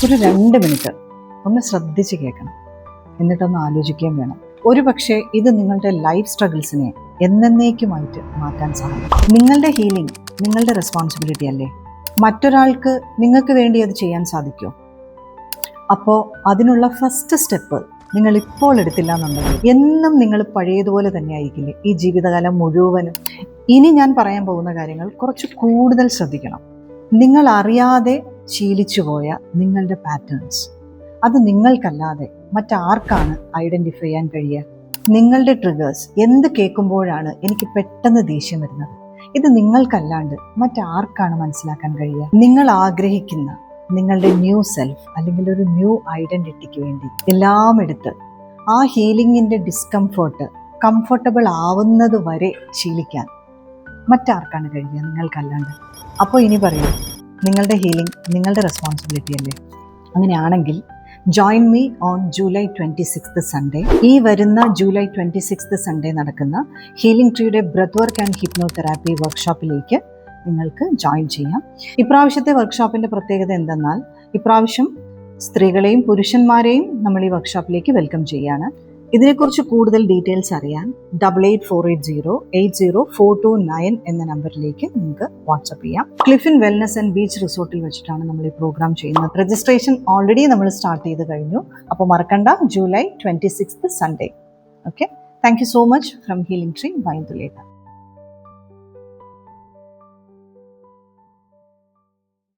ഒരു 2 മിനിറ്റ് ഒന്ന് ശ്രദ്ധിച്ച് കേൾക്കണം, എന്നിട്ടൊന്ന് ആലോചിക്കുകയും വേണം. ഒരു പക്ഷേ ഇത് നിങ്ങളുടെ ലൈഫ് സ്ട്രഗിൾസിനെ എന്നേക്കുമായിട്ട് മാറ്റാൻ സഹായിക്കും. നിങ്ങളുടെ ഹീലിംഗ് നിങ്ങളുടെ റെസ്പോൺസിബിലിറ്റി അല്ലേ? മറ്റൊരാൾക്ക് നിങ്ങൾക്ക് വേണ്ടി അത് ചെയ്യാൻ സാധിക്കുമോ? അപ്പോൾ അതിനുള്ള ഫസ്റ്റ് സ്റ്റെപ്പ് നിങ്ങൾ ഇപ്പോൾ എടുത്തില്ല എന്നുണ്ടെങ്കിൽ എന്നും നിങ്ങൾ പഴയതുപോലെ തന്നെ ആയിരിക്കില്ലേ ഈ ജീവിതകാലം മുഴുവനും. ഇനി ഞാൻ പറയാൻ പോകുന്ന കാര്യങ്ങൾ കുറച്ച് കൂടുതൽ ശ്രദ്ധിക്കണം. നിങ്ങൾ അറിയാതെ ശീലിച്ചു പോയ നിങ്ങളുടെ പാറ്റേൺസ്, അത് നിങ്ങൾക്കല്ലാതെ മറ്റാർക്കാണ് ഐഡൻറ്റിഫൈ ചെയ്യാൻ കഴിയുക? നിങ്ങളുടെ ട്രിഗേഴ്സ്, എന്ത് കേൾക്കുമ്പോഴാണ് എനിക്ക് പെട്ടെന്ന് ദേഷ്യം വരുന്നത്, ഇത് നിങ്ങൾക്കല്ലാണ്ട് മറ്റാർക്കാണ് മനസ്സിലാക്കാൻ കഴിയുക? നിങ്ങൾ ആഗ്രഹിക്കുന്ന നിങ്ങളുടെ ന്യൂ സെൽഫ് അല്ലെങ്കിൽ ഒരു ന്യൂ ഐഡൻറ്റിറ്റിക്ക് വേണ്ടി എല്ലാം എടുത്ത് ആ ഹീലിങ്ങിൻ്റെ ഡിസ്കംഫോർട്ട് കംഫർട്ടബിൾ ആവുന്നത് വരെ ശീലിക്കാൻ മറ്റാർക്കാണ് കഴിയുക? നിങ്ങൾക്കല്ലാണ്ട്. അപ്പോൾ ഇനി പറയൂ, നിങ്ങളുടെ ഹീലിംഗ് നിങ്ങളുടെ റെസ്പോൺസിബിലിറ്റി അല്ലേ? അങ്ങനെയാണെങ്കിൽ join me on July 26 Sunday. ഈ വരുന്ന ജൂലൈ 26 സൺഡേ നടക്കുന്ന ഹീലിംഗ് ട്രീയുടെ ബ്രെത്ത് വർക്ക് ആൻഡ് ഹിപ്നോതെറാപ്പി വർക്ക്ഷോപ്പിലേക്ക് നിങ്ങൾക്ക് ജോയിൻ ചെയ്യാം. ഇപ്രാവശ്യത്തെ വർക്ക്ഷോപ്പിൻ്റെ പ്രത്യേകത എന്തെന്നാൽ, ഇപ്രാവശ്യം സ്ത്രീകളെയും പുരുഷന്മാരെയും നമ്മൾ ഈ വർക്ക്ഷോപ്പിലേക്ക് വെൽക്കം ചെയ്യാണ്. ഇതിനെക്കുറിച്ച് കൂടുതൽ ഡീറ്റെയിൽസ് അറിയാൻ 8848080429 എന്ന നമ്പറിലേക്ക് നിങ്ങൾക്ക് വാട്സപ്പ് ചെയ്യാം. ക്ലിഫിൻ വെൽനസ് ആൻഡ് ബീച്ച് റിസോർട്ടിൽ വെച്ചിട്ടാണ് നമ്മൾ ഈ പ്രോഗ്രാം ചെയ്യുന്നത്. രജിസ്ട്രേഷൻ ഓൾറെഡി നമ്മൾ സ്റ്റാർട്ട് ചെയ്ത് കഴിഞ്ഞു. അപ്പോൾ മറക്കണ്ട, July 26 Sunday. Okay, thank you so much from healing tree, ബൈന്ദുലേഖ.